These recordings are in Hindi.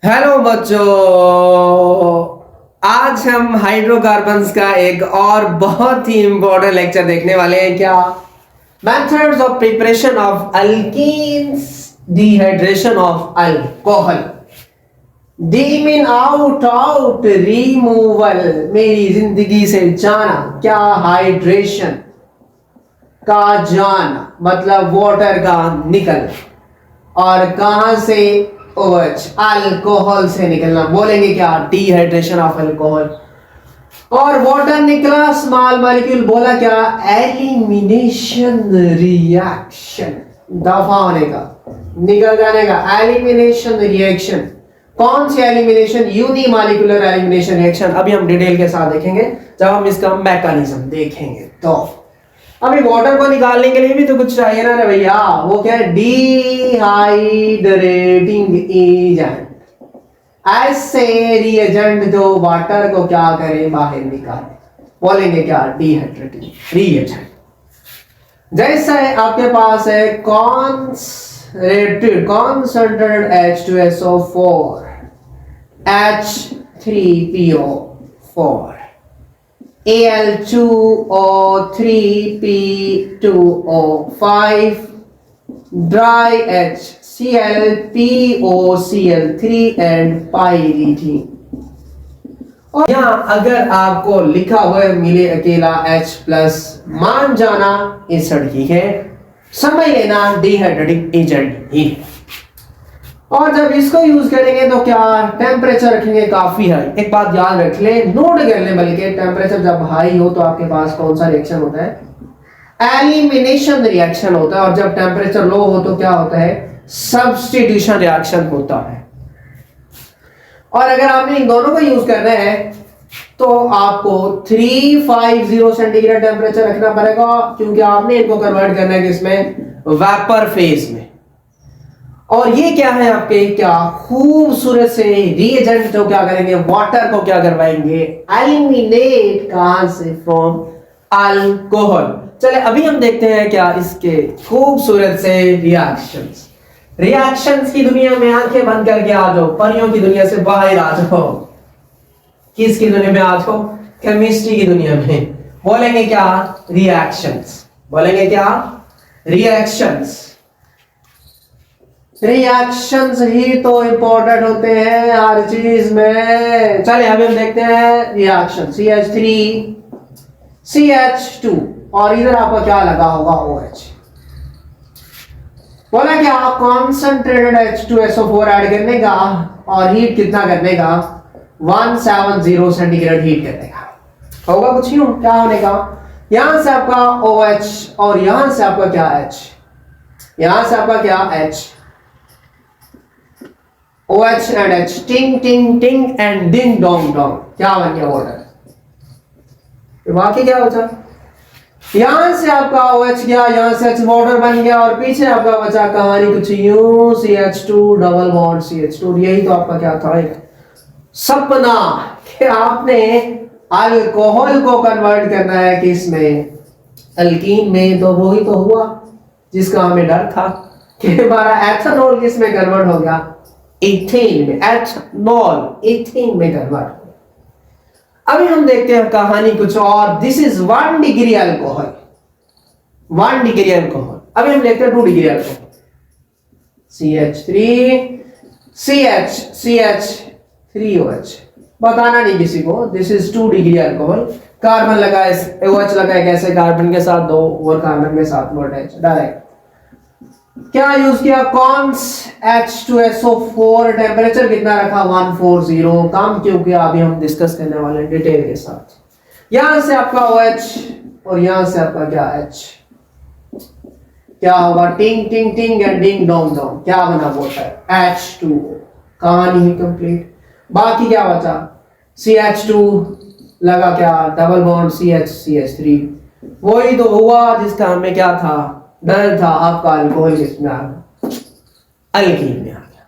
हेलो बच्चों, आज हम हाइड्रोकार्बन्स का एक और बहुत ही इंपॉर्टेंट लेक्चर देखने वाले हैं। क्या? Methods of preparation of alkenes, dehydration of alcohol, D mean out out removal, मेरी जिंदगी से जाना। क्या? हाइड्रेशन का जाना मतलब वाटर का निकलना, और कहां से? OH अल्कोहल से निकलना। बोलेंगे क्या? Dehydration of alcohol. और वाटर निकला, स्मॉल मॉलिक्यूल, बोला क्या? एलिमिनेशन रिएक्शन, दफा होने का, निकल जाने का, एलिमिनेशन रिएक्शन। कौन सी एलिमिनेशन? Unimolecular elimination reaction. अभी हम डिटेल के साथ देखेंगे जब हम इसका मैकेनिज्म देखेंगे। तो अभी वाटर को निकालने के लिए भी तो कुछ चाहिए ना रे भैया। वो क्या है? Dehydrating agent. ऐसे रिएजेंट जो वाटर को क्या करे? बाहर निकाले। बोलेंगे क्या? Dehydrating reagent. जैसे आपके पास है concentrated H2SO4, H3PO4, Al2O3P2O5, dry HCl, POCl3 and pyridine. और यहाँ अगर आपको लिखा हुआ मिले अकेला H प्लस, मान जाना इस ठीक है, समझ लेना डिहाइड्रेटिंग एजेंट ही है। और जब इसको यूज करेंगे तो क्या? टेम्परेचर रखेंगे काफी हाई। एक बात याद रख ले, नोट कर ले, बल्कि टेम्परेचर जब हाई हो तो आपके पास कौन सा रिएक्शन होता है? एलिमिनेशन रिएक्शन होता है। और जब टेम्परेचर लो हो तो क्या होता है? सब्स्टिट्यूशन रिएक्शन होता है। और अगर आपने इन दोनों को यूज करना है तो आपको 350 सेंटीग्रेड टेम्परेचर रखना पड़ेगा, क्योंकि आपने इनको कन्वर्ट करना है किसमें? वेपर फेज में। और ये क्या है आपके? क्या खूबसूरत से रिएजेंट जो क्या करेंगे? वाटर को क्या करवाएंगे? एलिमिनेट। कहां से? From alcohol. चले अभी हम देखते हैं क्या इसके खूबसूरत से रिएक्शंस की दुनिया में आंखें बंद करके आ जाओ, परियों की दुनिया से बाहर आ जाओ। किसकी दुनिया में आ जाओ? केमिस्ट्री की दुनिया में। बोलेंगे क्या? रिएक्शंस। बोलेंगे क्या? रिएक्शंस। रिएक्शंस ही तो इंपॉर्टेंट होते हैं हर चीज में। चलिए अभी हम देखते हैं रिएक्शन। CH3 CH2, और इधर आपका क्या लगा होगा? OH। बोला क्या? कॉन्सेंट्रेटेड H2SO4 ऐड करने का, और हीट कितना करने का? 170 सेंटीग्रेड हीट करने का। होगा कुछ ही क्या होने का? यहां से आपका OH, और यहां से आपका क्या? H। यहां से आपका क्या? H, OH and H, टिंग टिंग टिंग एंड डिंग डोंग डोंग। क्या बन गया? वाटर। बाकी क्या बचा? यहां से आपका OH गया, यहां से H वाटर बन गया, और पीछे आपका बचा कहानी कुछ यूं, CH2 डबल बॉन्ड CH2। यही तो आपका क्या था? एक सपना कि आपने अल्कोहल को कन्वर्ट करना है किसमें? अल्कीन में। तो वही तो हुआ जिसका हमें डर था कि हमारा एथेनॉल किसमें कन्वर्ट हो गया? इथेन में। एथेनॉल इथेन में कन्वर्ट। अभी हम देखते हैं कहानी कुछ और। This is 1 degree alcohol, 1 degree alcohol. अभी हम देखते हैं 2 डिग्री अल्कोहल। CH3 CH3OH। बताना नहीं किसी को। This is 2 degree alcohol. Carbon लगा है, OH लगा है, कैसे? कार्बन के साथ 2 और कार्बन के साथ अटैच डायरेक्ट। क्या यूज किया? Cons H2SO4। टेम्परेचर कितना रखा? 140। काम क्यों किया? अभी हम डिस्कस करने वाले हैं डिटेल के साथ। यहां से आपका OH, और यहां से आपका क्या? H। क्या होगा? टिंग टिंग टिंग एंड डिंग डोंग डोंग। क्या बना? Water, H2O। कहानी ही कंप्लीट। बाकी क्या बचा? CH2 लगा क्या? Double bond CH3। वही तो हुआ जिसका हमें क्या था? डर था। आपका अल्कोहल किसमें आ गया? अल्कीन में आ गया।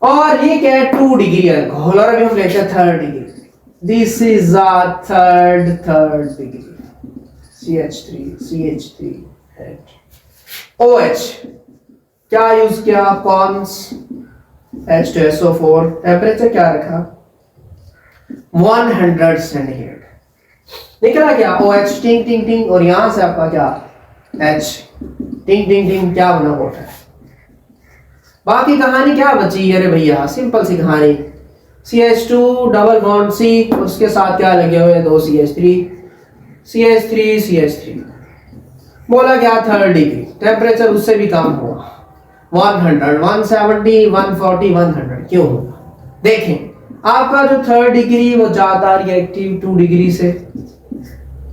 और ये क्या है? 2 डिग्री अल्कोहल। और अभी हम लेते हैं 3rd degree. This is a third degree. CH3 OH। क्या यूज किया? कॉन्स H2SO4 टेम्परेचर क्या रखा 100 सेंटीग्रेड, निकला क्या OH टिंग टिंग टिंग, और यहां से आपका क्या H टिंग टिंग टिंग, क्या बना वाटर है। बाकी कहानी क्या बची, अरे भैया सिंपल सी कहानी, CH2 डबल बॉन्ड C, उसके साथ क्या लगे हुए हैं 2 CH3, CH3 बोला क्या 3rd डिग्री, टेम्परेचर उससे भी कम हुआ 100 170 140 100, क्यों होगा देखें आपका जो 3rd डिग्री वो ज्यादा रिएक्टिव 2 डिग्री से,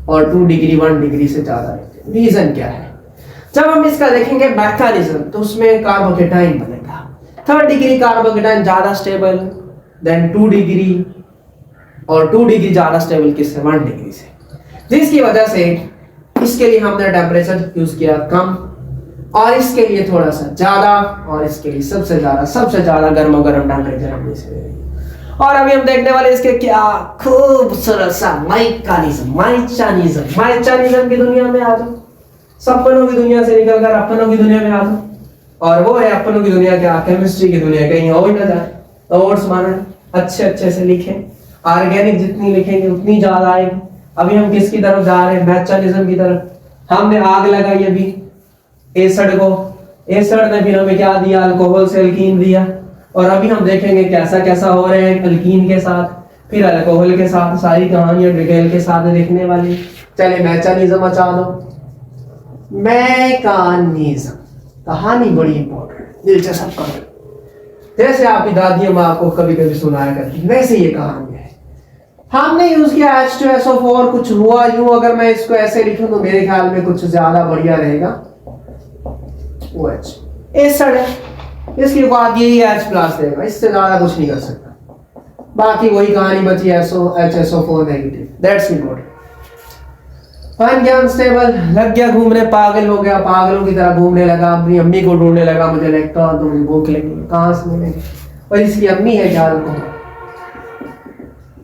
और 2 डिग्री 1 डिग्री से ज्यादा रिएक्टिव। रीजन क्या है, जब हम इसका देखेंगे मैकेनिज्म तो उसमें कार्बोकेटाइन बनेगा, 3rd डिग्री कार्बोकेटाइन ज्यादा स्टेबल देन 2 डिग्री, और 2 डिग्री ज्यादा स्टेबल किससे 1 डिग्री से, जिसकी वजह से इसके लिए हमने टेम्परेचर यूज किया कम, और इसके लिए थोड़ा सा ज्यादा, और इसके लिए सबसे ज्यादा गर्म टेम्परेचर हमने इसे। और अभी हम देखने वाले इसके क्या खूबसूरत सा माइचानिज्म की दुनिया में आ जाओ, सपनों की दुनिया से निकलकर अपनों की दुनिया में आ जाओ, और वो है अपनों की दुनिया क्या केमिस्ट्री की दुनिया, कहीं हो ही ना जाए। तो नोट्स माने अच्छे से लिखें, ऑर्गेनिक जितनी लिखेंगे उतनी ज्यादा आएगी। अभी हम किसकी तरफ जा रहे हैं, मैचानिज्म की तरफ। हमने आग लगाई अभी एसिड को, एसिड ने फिर हमें क्या दिया, अल्कोहल से अल्कीन दिया, और अभी हम देखेंगे कैसा हो रहे हैं अल्कीन के साथ, फिर अल्कोहल के साथ, सारी कहानियां डिटेल के साथ देखने वाली। चले मैचानिज्म अच्छा दो, मैकानिज्म कहानी बड़ी इंपॉर्टेंट दिलचस्प कहानी, जैसे आपकी दादी माँ आपको कभी कभी सुनाया करती वैसे ये कहानी है। हमने यूज किया H2SO4, कुछ हुआ यूं, अगर मैं इसको ऐसे लिखूं तो मेरे ख्याल में कुछ ज्यादा बढ़िया रहेगा, OH एसिड है, इसकी बाद यही H प्लस देगा, इससे ज्यादा कुछ नहीं कर सकता। बाकी वही कहानी बची HSO4 नेगेटिव, दैट्स गुड। बन गया अनस्टेबल, लग गया घूमने, पागल हो गया, पागलों की तरह घूमने लगा, अपनी अम्मी को ढूंढने लगा, मुझे इलेक्ट्रॉन तो मुझे भूख लगी, कहां से मिलेंगे, और इसकी अम्मी है क्या को,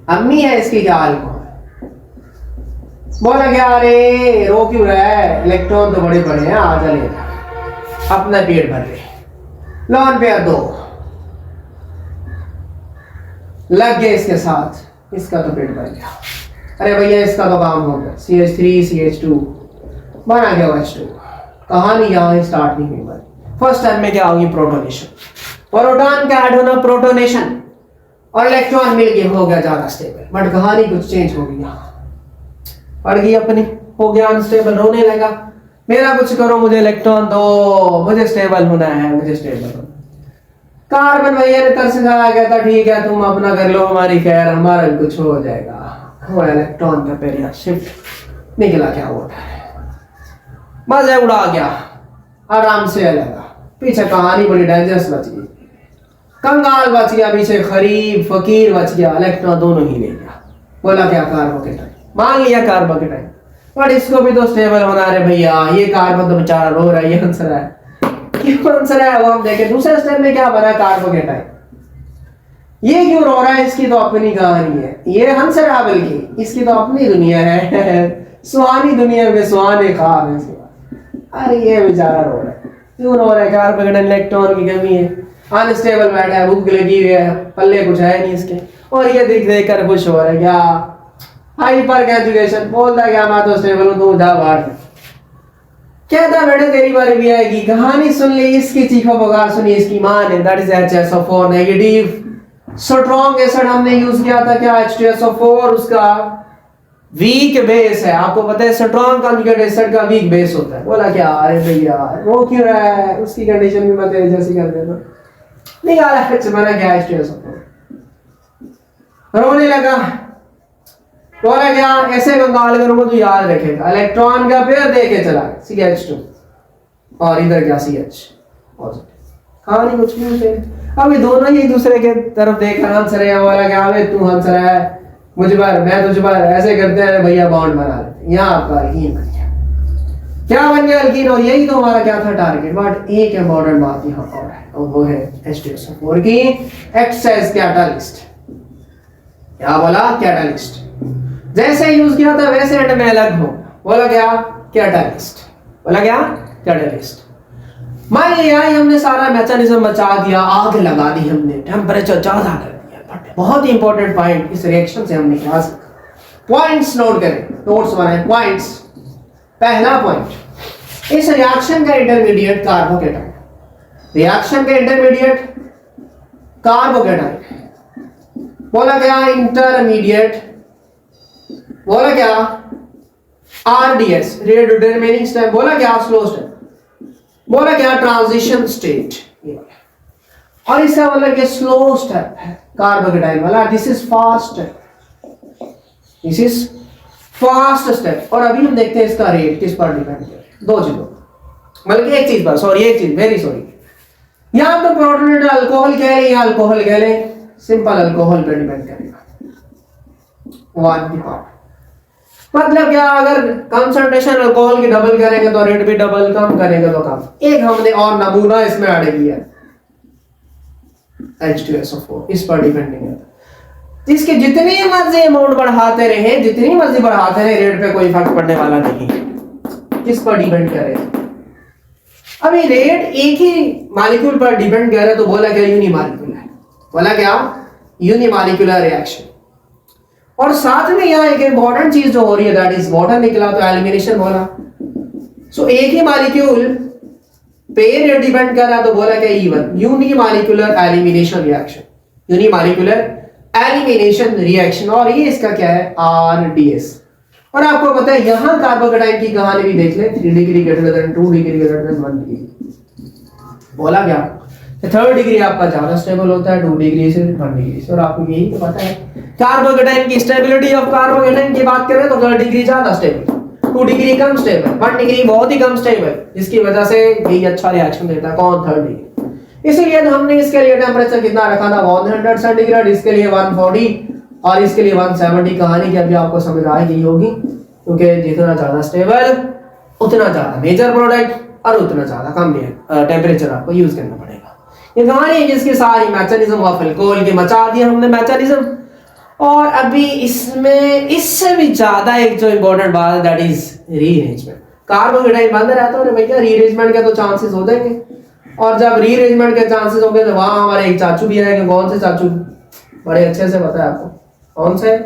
अम्मी है इसकी क्या को, बोला क्या अरे रो क्यों रहा है, इलेक्ट्रॉन तो बड़े बड़े हैं, आ जा ले जा, अपना पेट भर ले, लॉन पेयर दो, लग गए इसके साथ, इसका तो पेट भर गया। अरे भैया इसका तो काम हो गया, CH3 CH2 बना गया H2। कहानी यहाँ स्टार्ट नहीं हुई, फर्स्ट टाइम में क्या होगी प्रोटोनेशन, प्रोटॉन का ऐड होना प्रोटोनेशन, और इलेक्ट्रॉन मिल गया, हो गया ज्यादा स्टेबल, बट कहानी कुछ चेंज हो गई, यहाँ पड़ गई अपनी, हो गया अनस्टेबल, रोने लगा, मेरा कुछ करो, मुझे इलेक्ट्रॉन दो, मुझे स्टेबल होना है, मुझे स्टेबल होना। कार्बन भैया ने तरस खाया गया था, ठीक है तुम अपना कर लो, हमारी खैर, हमारा कुछ हो जाएगा, वो इलेक्ट्रॉन का पेरिया शिफ्ट निकला, क्या होता है, मजे उड़ा गया, आराम से लगा, पीछे कहानी बड़ी डेंजरस बच गई, कंगाल बच गया पीछे, गरीब फकीर बच गया, इलेक्ट्रॉन दोनों ही ले गया, बोला क्या कार्बोकेटाइन, मान लिया कार्बोकेटाइन, पर इसको भी तो स्टेबल होना है भैया, ये कार्बन तो बेचारा रो रहा है, ये आंसर है, क्यों आंसर है वो हम देखें, दूसरे स्टेप में क्या बना कार्बोकेटाइन, ये क्यों रो रहा है, इसकी तो अपनी कहानी है, ये हंसर है बल्कि इसकी तो अपनी दुनिया है, सुहानी दुनिया में सुहाने ख्वाब है इसके। अरे ये बेचारा रो रहा है, क्यों रो रहा है, कार्बोकेटाइन इलेक्ट्रॉन की कमी है, अनस्टेबल बैठा है, भूख लगी हुई है, पल्ले कुछ है नहीं इसके, और ये देख कर खुश हो रहा है, क्या हाइपर कैजुलेशन, बोलता क्या मैं तो स्टेबल हूं, तू जा बाहर, कहता बेटे तेरी बारी भी आएगी, कहानी सुन ली, इसकी चीखों पुकार सुनी, इसकी मां ने, that is HSO4 negative. Strong acid हमने यूज किया था क्या H2SO4, उसका वीक बेस है, आपको पता है स्ट्रॉन्ग कॉन्जुगेट एसिड का वीक बेस होता है, बोला क्या अरे भैया वो क्यों रहा है, उसकी कंडीशन भी मैं तेरे जैसी कर देता, निकाला H बना क्या H2SO4, रोने लगा, बोला क्या ऐसे कंगाल करूंगा तो याद रखेगा, इलेक्ट्रॉन का पेयर देके चला CH2, और इधर क्या CH, कहानी कुछ नहीं होते, अभी दोनों ही एक दूसरे के तरफ देख रहे हंस रहे हैं, वाला क्या अबे तू हंस रहा है मुझ पर, मैं तुझ पर, ऐसे करते हैं भैया बॉन्ड बना लेते, यहाँ आपका अल्कीन बन गया, क्या बन गया अल्कीन, और यही तो हमारा क्या था टारगेट। बट एक इम्पोर्टेंट बात यहाँ और है, और वो है H2SO4 की एक्ट एज कैटालिस्ट, क्या बोला कैटालिस्ट, जैसे यूज किया था वैसे एंड में अलग हो, बोला क्या कैटालिस्ट, बोला क्या कैटालिस्ट, मान लिया हमने सारा मैकेनिज्म बचा दिया, आग लगा दी हमने, टेम्परेचर ज्यादा कर दिया, बट बहुत ही इंपॉर्टेंट पॉइंट इस रिएक्शन से हमने क्या सीखा, पॉइंट्स नोट करें, नोट्स बनाए, पॉइंट्स। पहला पॉइंट, इस रिएक्शन का इंटरमीडिएट कार्बोकेटाइन, रिएक्शन का इंटरमीडिएट कार्बोकेटाइन, बोला क्या इंटरमीडिएट, बोला क्या आरडीएस, रेट डिटरमिनिंग स्टेप, बोला क्या स्लो स्टेप, बोला क्या ट्रांजिशन स्टेट, और इसका मतलब ये स्लो स्टेप है कार्बोकेटाइन वाला, this is fast step, this is fast step. और अभी हम देखते हैं इसका रेट किस पर डिपेंड करता है, दो चीजों, बल्कि एक चीज पर, सॉरी एक चीज, वेरी सॉरी, यहां तो प्रोटोनेटेड अल्कोहल कह लें या अल्कोहल कह लें, सिंपल अल्कोहल पर डिपेंड करेगा, वन की पावर, मतलब क्या, अगर कंसंट्रेशन अल्कोहल की डबल करेंगे तो रेट भी डबल, कम करेंगे तो कम। एक हमने और नमूना इसमें ऐड किया H2SO4, इस पर डिपेंडिंग है, जिसके जितनी मर्जी अमाउंट बढ़ाते रहे, जितनी मर्जी बढ़ाते रहे, रेट पे कोई फर्क पड़ने वाला नहीं, किस पर डिपेंड करेगा। अभी रेट एक ही मॉलिक्यूल पर डिपेंड कर रहा है, तो बोला क्या यूनिमॉलिक्यूलर, बोला क्या यूनिमॉलिक्यूलर रिएक्शन। और साथ में यहाँ एक इंपॉर्टेंट चीज जो हो रही है, दैट इज वाटर निकला तो एलिमिनेशन बोला, सो एक ही मॉलिक्यूल पे रेट डिपेंड कर रहा है, तो बोला क्या even unimolecular elimination reaction, unimolecular elimination reaction, और ये इसका क्या है आरडीएस। और आपको पता है यहां कार्बोकेटाइन की कहानी भी देख ले, 3 degree greater than 2 degree greater than 1 degree, बोला क्या 3rd डिग्री आपका ज्यादा स्टेबल होता है 2 डिग्री से 1 डिग्री से। और आपको यही तो पता है कार्बोकेटाइन की स्टेबिलिटी ऑफ कार्बोकेटाइन की बात करें तो 3rd डिग्री ज्यादा स्टेबल, 2 डिग्री कम स्टेबल, 1 डिग्री बहुत ही कम स्टेबल, जिसकी वजह से यही अच्छा रिएक्शन देता है कौन 3rd डिग्री। इसीलिए तो हमने इसके लिए टेंपरेचर कितना रखा था 100 सेंटीग्रेड, इसके लिए 140 और इसके लिए 170। कहानी की अभी आपको समझ आ गई होगी, क्योंकि जितना ज्यादा स्टेबल उतना ज्यादा मेजर प्रोडक्ट और उतना ज्यादा कम टेम्परेचर आपको यूज करना पड़ेगा। ये कहानी है जिसकी सारी मैकेनिज्म ऑफ अल्कोहल के मचा दिया हमने मैकेनिज्म। और अभी इसमें इससे भी ज्यादा एक जो इंपॉर्टेंट बात है दैट इज रीअरेंजमेंट। कार्बोकेटाइन बंद रहता है भैया, रीअरेंजमेंट के तो चांसेस हो जाएंगे, और जब रीअरेंजमेंट के चांसेस हो गए तो वहां हमारे एक चाचू भी आएंगे। कौन से चाचू, बड़े अच्छे से पता है आपको कौन से,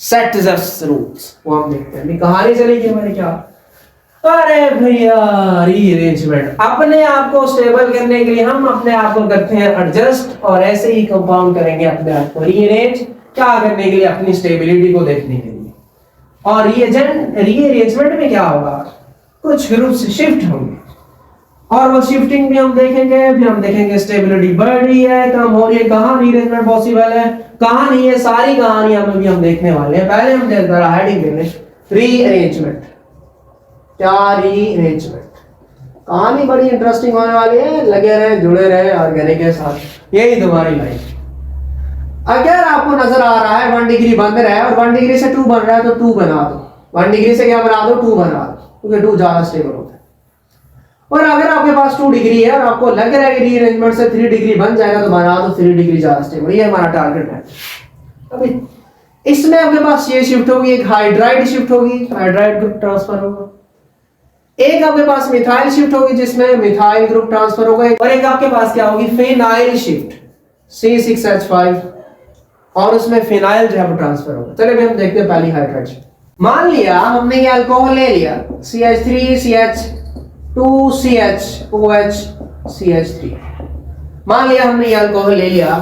सेट्जर्स रूल्स, वो हम देखते हैं। कहानी चलेगी हमारी क्या, अरे भैया रीअरेंजमेंट, अपने आप को स्टेबल करने के लिए हम अपने आप को करते हैं एडजस्ट, और ऐसे ही कंपाउंड करेंगे अपने आप को रीअरेंज, क्या करने के लिए, अपनी स्टेबिलिटी को देखने के लिए। और रीअरेंजमेंट में क्या होगा, कुछ ग्रुप्स शिफ्ट होंगे, और वो शिफ्टिंग भी हम देखेंगे। फिर हम देखेंगे स्टेबिलिटी बढ़ रही है, कम हो रही है, कहां रीअरेंजमेंट पॉसिबल है, कहां नहीं है, सारी कहानियां भी हम देखने वाले हैं। पहले हम देखते हैं हेडिंग में रीअरेंजमेंट, क्या रीअरेंजमेंट, कहानी बड़ी इंटरेस्टिंग होने वाली है, लगे रहे, जुड़े रहे ऑर्गेनिक के साथ, यही तुम्हारी लाइफ। अगर आपको नजर आ रहा है 1 डिग्री बंद रहा है और 1 डिग्री से 2 बन रहा है, तो 2 बना दो, 1 डिग्री से क्या बना दो, 2 बना दो, क्योंकि 2 ज्यादा स्टेबल होता है। और अगर आपके पास 2 डिग्री है और आपको लग रहा है कि रीअरेंजमेंट से 3 डिग्री बन जाएगा, तो बना दो 3 डिग्री ज्यादा स्टेबल, ये हमारा टारगेट है। अभी इसमें आपके पास ये शिफ्ट होगी, एक हाइड्राइड शिफ्ट होगी, हाइड्राइड ग्रुप ट्रांसफर होगा, एक आपके पास मिथाइल शिफ्ट होगी जिसमें मिथाइल ग्रुप ट्रांसफर होगा, और एक आपके पास क्या होगी, फिनाइल शिफ्ट C6H5, और उसमें फिनाइल जो है वो ट्रांसफर होगा। चलिए भी हम देखते हैं पहली हाइड्राइड शिफ्ट। मान लिया हमने ये अल्कोहल ले लिया, CH3 CH2 CH OH CH3, मान लिया हमने ये अल्कोहल ले लिया,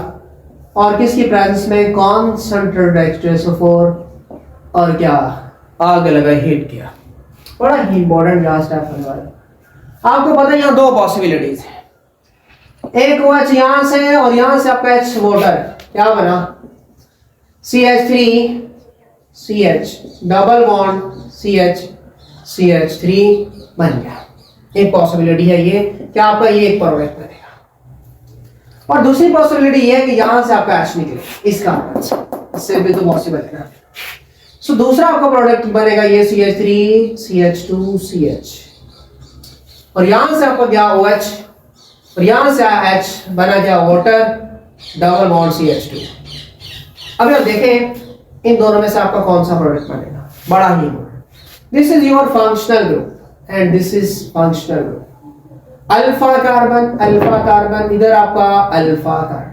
और किसकी प्रेजेंस में, कॉन्सेंट्रेटेड H2SO4, और क्या आग लगा, हीट किया। बड़ा ही इंपॉर्टेंट लास्ट स्टेप होने वाला है। आपको पता है यहाँ 2 पॉसिबिलिटीज है, एक OH यहां से और यहां से आपका H वाटर, क्या बना CH3 CH double bond CH CH3 बन गया। एक पॉसिबिलिटी है ये कि आपका ये एक प्रोडक्ट बनेगा, और दूसरी पॉसिबिलिटी ये है कि यहां से आपका H निकले, इसका इससे भी तो पॉसिबल है ना। सो दूसरा आपका प्रोडक्ट बनेगा ये CH3 CH2 CH, और यहां से आपका क्या OH, और यहां से H बना क्या वाटर डबल बॉन्ड CH2। अभी आप देखें इन दोनों में से आपका कौन सा प्रोडक्ट बनेगा, बड़ा ही। This is your functional group and this is functional group. Alpha carbon, इधर आपका अल्फा कार्बन।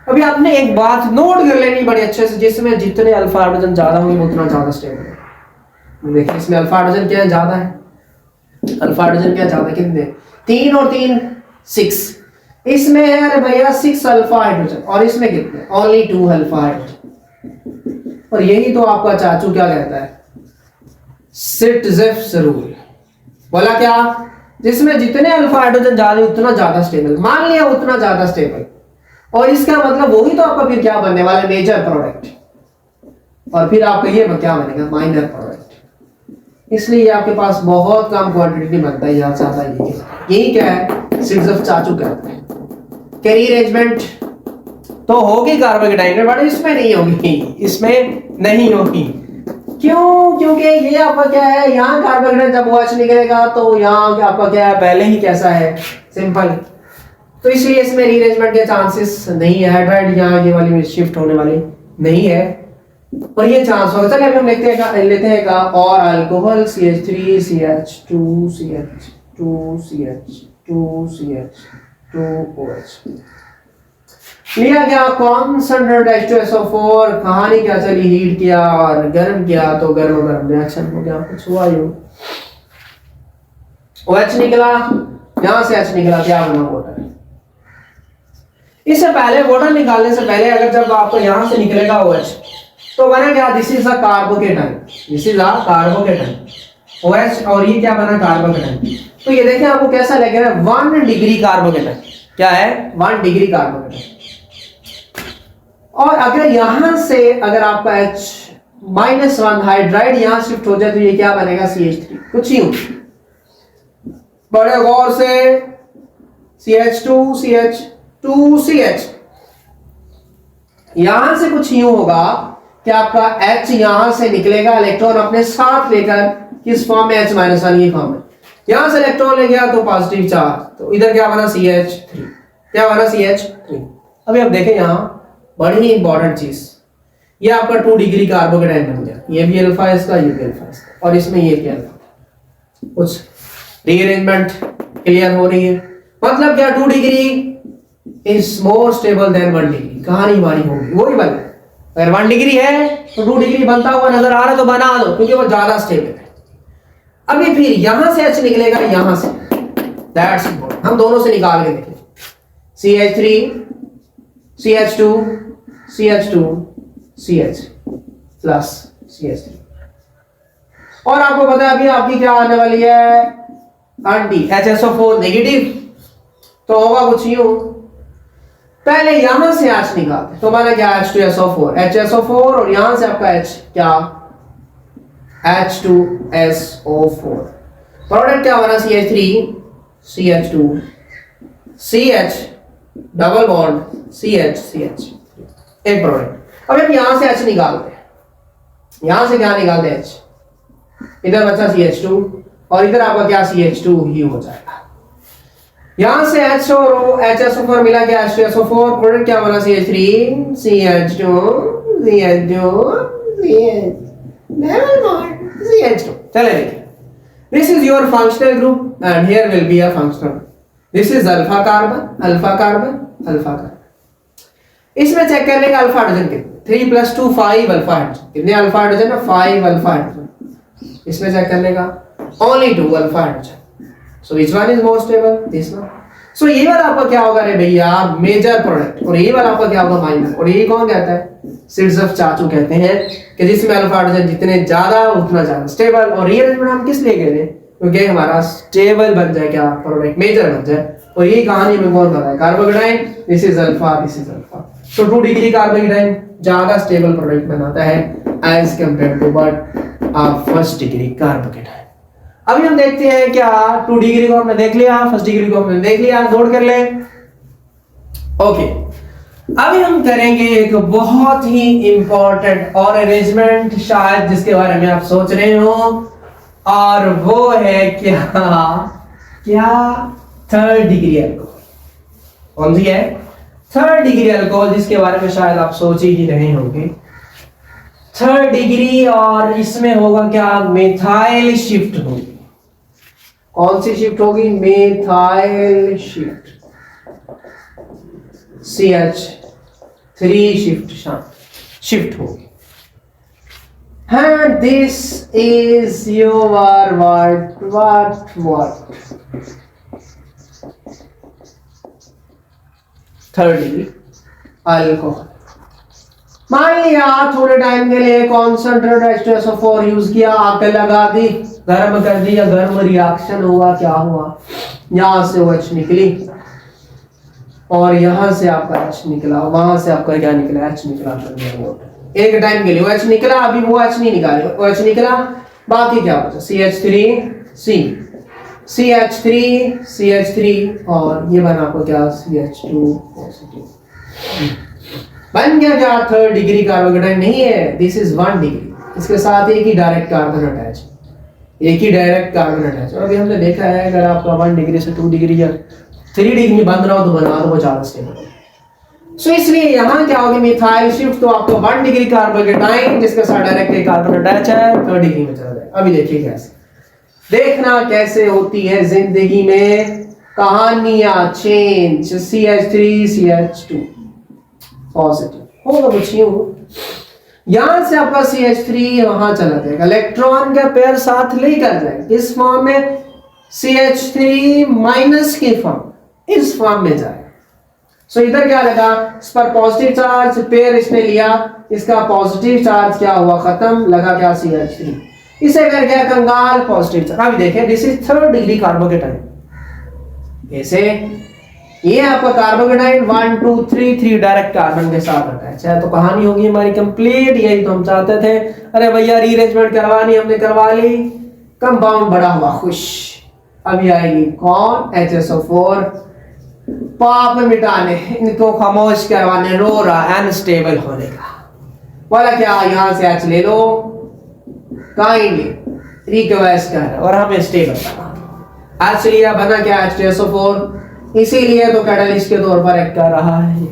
अभी आपने एक बात नोट कर लेनी बड़े अच्छे से, जिसमें जितने अल्फा हाइड्रोजन ज्यादा होंगे उतना ज्यादा स्टेबल है। देखिए इसमें अल्फा हाइड्रोजन क्या है, ज्यादा है। अल्फा हाइड्रोजन क्या ज्यादा, कितने, 3 और 3 6। इसमें है अरे भैया 6 अल्फा हाइड्रोजन, और इसमें कितने, ओनली 2 अल्फा हाइड्रोजन। और यही तो आपका चाचू क्या कहता है, सिटजेफ्स रूल। बोला क्या, जिसमें जितने अल्फा हाइड्रोजन ज्यादा उतना ज्यादा स्टेबल, मान लिया उतना ज्यादा स्टेबल। और इसका मतलब वही तो आपका फिर क्या बनने वाला, मेजर प्रोडक्ट। और फिर आपका ये क्या बनेगा, माइनर प्रोडक्ट। इसलिए आपके पास बहुत कम क्वांटिटी बनता है यहाँ ज्यादा। यही क्या है, सिटजेफ चाचू कहते हैं। कैरी अरेंजमेंट तो होगी कार्बोकेटाइन में, बट इसमें नहीं होगी, इसमें नहीं होगी। क्यों, क्योंकि ये आपका क्या है, यहाँ कार्बोकेटाइन जब OH निकलेगा तो यहाँ आपका क्या है, पहले ही कैसा है, सिंपल। तो इसलिए इसमें रीअरेंजमेंट के चांसेस नहीं है, हाइड्राइड यहाँ ये वाली में शिफ्ट होने वाली नहीं है। और ये चांस होगा, चलिए अभी हम लेते हैं का और alcohol CH3 CH2 CH2 CH2 CH2 OH लिया गया। कॉन्संट्रेटेड H2SO4, कहानी क्या चली, हीट किया और गर्म किया तो गर्म रिएक्शन हो गया, कुछ हुआ यूं, OH निकला, यहां से H निकला, क्या बना, वाटर। इससे पहले वाटर निकालने से पहले अगर जब आपको यहां से निकलेगा OH तो बना क्या, this is a carbocation, this is a carbocation OH, और ये क्या बना, कार्बोकेटाइन। तो ये देखें आपको कैसा लग रहा है, 1 डिग्री कार्बोकेटाइन, क्या है, 1 डिग्री कार्बोकेटाइन। और अगर यहां से अगर आपका H-1 हाइड्राइड यहां शिफ्ट हो जाए तो ये क्या बनेगा, CH3, कुछ ही बड़े गौर से, CH2 CH2 CH, यहां से कुछ यूं होगा कि आपका H यहां से निकलेगा इलेक्ट्रॉन अपने साथ लेकर, किस फॉर्म में, H-1 की फॉर्म में। यहां से इलेक्ट्रॉन ले गया तो पॉजिटिव चार्ज, तो इधर क्या बना, CH3, क्या बना, CH3। अभी आप देखें यहां बड़ी इंपॉर्टेंट चीज, ये आपका 2 डिग्री कार्बोकेटाइन बन गया, ये भी अल्फा इसका, ये भी अल्फा इसका, और इसमें ये क्या अल्फा। कुछ रीअरेंजमेंट क्लियर हो रही है, मतलब क्या, 2 degree is more stable then 1 degree, कहानी हमारी होगी वही बने। अगर 1 डिग्री है तो 2 डिग्री बनता हुआ नजर आ रहा है तो बना दो, क्योंकि वो ज्यादा स्टेबल है। अभी फिर यहां से H निकलेगा, यहां से, दैट्स इंपॉर्टेंट, हम दोनों से निकाल के देखें, CH3 CH2 CH2 CH plus CH3। और आपको पता है अभी आपकी क्या आने वाली है, एंटी HSO4 नेगेटिव, तो होगा कुछ यूं, पहले यहां से H निकालते तो माना क्या, H2SO4 HSO4, और यहां से आपका H क्या, H2SO4, प्रोडक्ट क्या बना, CH3 CH2 CH double bond CH एक प्रोडक्ट। अब हम यहां से H निकालते हैं, यहां से क्या निकालते हैं, H, इधर बचा CH2 और इधर आपका क्या, CH2 ही हो जाएगा। यहां से H और HSO4 मिला क्या, H2SO4, प्रोडक्ट क्या बना, CH3 CH2 CH2 double bond CH2। चले देखिए, this is your functional group and here will be a functional group. This is alpha carbon alpha carbon alpha carbon. इसमें चेक करने का अल्फा हाइड्रोजन कितने, 3 + 2 5 अल्फा हाइड्रोजन, कितने अल्फा हाइड्रोजन है, 5 अल्फा हाइड्रोजन। इसमें चेक करने का only 2 alpha hydrogen, so which one is more stable, this one. So ये वाला आपका क्या होगा रे भैया, मेजर प्रोडक्ट, और ये वाला आपका क्या होगा, माइनर। और ये कौन कहता है, सिटजेफ चाचू कहते हैं कि जिसमें अल्फा हाइड्रोजन जितने ज्यादा उतना ज्यादा स्टेबल। और रीअरेंजमेंट हम किस लिए कह रहे हैं, क्योंकि हमारा स्टेबल बन जाए क्या, प्रोडक्ट मेजर बन जाए। और ये कहानी में कौन बताया, carbocation, this is alpha this is alpha. So 2 degree carbocation ज्यादा स्टेबल प्रोडक्ट बनाता है एज कंपेयर टू बट आप 1 डिग्री कार्बोकेटाइन। अभी हम देखते हैं क्या, 2 डिग्री को हमने देख लिया, 1 डिग्री को हमने देख लिया, नोट कर ले। ओके, अभी हम करेंगे एक बहुत ही इंपॉर्टेंट और अरेंजमेंट, शायद जिसके बारे में आप सोच रहे हो, और वो है क्या, क्या 3rd डिग्री अल्कोहल। कौन सी है, 3rd डिग्री अल्कोहल, जिसके बारे में शायद आप सोच ही रहे होंगे। 3rd डिग्री, और इसमें होगा क्या, मिथाइल शिफ्ट होगी। कौन सी शिफ्ट होगी? मेथाइल शिफ्ट, CH3 शिफ्ट होगी। And this is your what? Third degree alcohol. मान लिया थोड़े टाइम के लिए कॉन्सेंट्रेटेड H2SO4 यूज किया, आग लगा दी, गर्म कर दिया, गर्म रिएक्शन हुआ, क्या हुआ? यहां से OH निकली और यहां से आपका H निकला, वहां से आपका क्या निकला? H निकला। एक टाइम के लिए OH निकला, अभी वो H नहीं निकाले, OH निकला, बाकी क्या बचा? CH3 और ये बना आपको क्या? CH2 positive. बन गया क्या? थर्ड डिग्री कार्बोकेटाइन नहीं है, दिस इज 1 डिग्री। इसके साथ एक ही डायरेक्ट कार्बन अटैच, और अभी हमने देखा है अगर आपका 1 डिग्री से 2 डिग्री या 3 डिग्री में बंद रहा हो तो बना दो, वो ज्यादा स्टेबल। सो इसलिए यहां क्या होगी? मिथाइल शिफ्ट, तो आपको 1 डिग्री कार्बोकेटाइन जिसके साथ डायरेक्ट एक कार्बन अटैच है, थर्ड डिग्री में चला जाएगा। अभी देखिए कैसे, देखना कैसे होती है जिंदगी में कहानियां चेंज। CH3 CH2 पॉजिटिव होगा कुछ यूं, यहां से आपका CH3 वहां चला जाएगा, इलेक्ट्रॉन का पेयर साथ लेकर जाएगा, इस फॉर्म में CH3 माइनस की फॉर्म, इस फॉर्म में जाएगा। सो इधर क्या लगा? इस पर पॉजिटिव चार्ज, पेयर इसने लिया, इसका पॉजिटिव चार्ज क्या हुआ? खत्म, लगा क्या? CH3, इसे कर गया कंगाल, पॉजिटिव चार्ज। अभी देखिए this is third degree carbocation. कैसे? ये आपका कार्बोकेटाइन 1 2 3 डायरेक्ट कार्बन के साथ अटैच है, तो कहानी होगी हमारी कंप्लीट। यही तो हम चाहते थे। अरे भैया रीअरेंजमेंट करवानी, हमने करवा ली, कंपाउंड बड़ा हुआ खुश। अभी आएगी कौन? HSO4 पाप मिटाने, इनको खामोश करवाने, रो रहा अनस्टेबल होने का। बोला क्या? यहां से H ले लो, काइंडली रिक्वेस्ट कर, और हमें स्टेबल बना। H लिया, बना क्या? H2SO4, इसीलिए तो कैटलिस्ट के तौर पर एक्ट कर रहा है।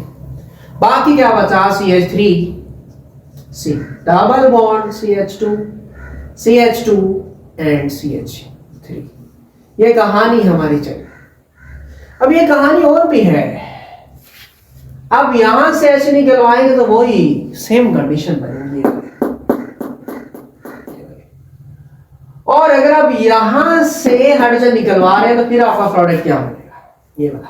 बाकी क्या बचा? CH3 double bond CH2 and CH3। ये कहानी हमारी चली। अब ये कहानी और भी है। अब यहां से H निकलवाएंगे तो वही सेम कंडीशन बनेगी। और अगर आप यहां से हाइड्रोजन निकलवा रहे हैं तो फिर आपका प्रोडक्ट क्या बनेगा? ये वाला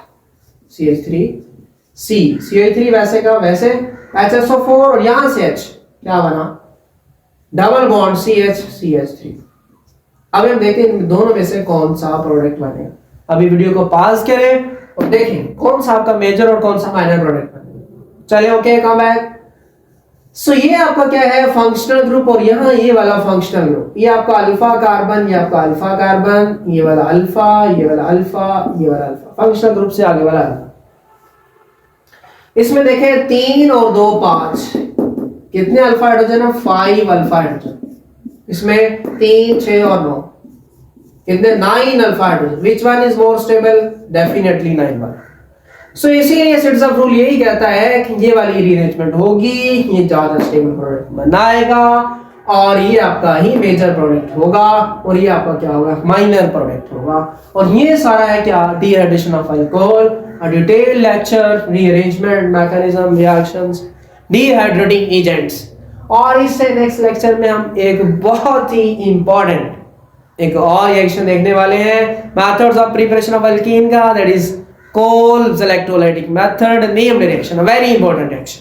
CH3 वैसे का वैसे, HSO4 और यहां से H क्या बना? Double bond CH3। अब हम देखते हैं दोनों में से कौन सा प्रोडक्ट बनेगा। अभी वीडियो को पॉज करें और देखें कौन सा आपका मेजर और कौन सा माइनर प्रोडक्ट बनेगा। चलिए ओके, कम बैक। सो ये आपका क्या है? फंक्शनल ग्रुप, और यहाँ ये वाला फंक्शनल ग्रुप, ये आपका अल्फा कार्बन, ये आपका अल्फा कार्बन, ये वाला अल्फा, ये वाला अल्फा, ये वाला अल्फा, फंक्शनल ग्रुप से आगे वाला अल्फा। इसमें देखें 3 और 2 5, कितने अल्फा हाइड्रोजन है? 5 अल्फा हाइड्रोजन। इसमें 3 6 और 9, कितने? 9 alpha hydrogen. Which one is more stable? Definitely 9 वाला। सो इसीलिए सिट्स ऑफ रूल यही कहता है कि ये वाली रीअरेंजमेंट होगी, ये ज्यादा स्टेबल प्रोडक्ट बनाएगा, और ये आपका ही मेजर प्रोडक्ट होगा, और ये आपका क्या होगा? माइनर प्रोडक्ट होगा। और ये सारा है क्या? Dehydration of alcohol, a detailed lecture, rearrangement mechanism, reactions, dehydrating agents. और इससे नेक्स्ट लेक्चर में हम एक बहुत ही इंपॉर्टेंट एक और रिएक्शन देखने वाले हैं, methods of preparation of alkene का, that is Cole's electrolytic method, named reaction, a very important reaction.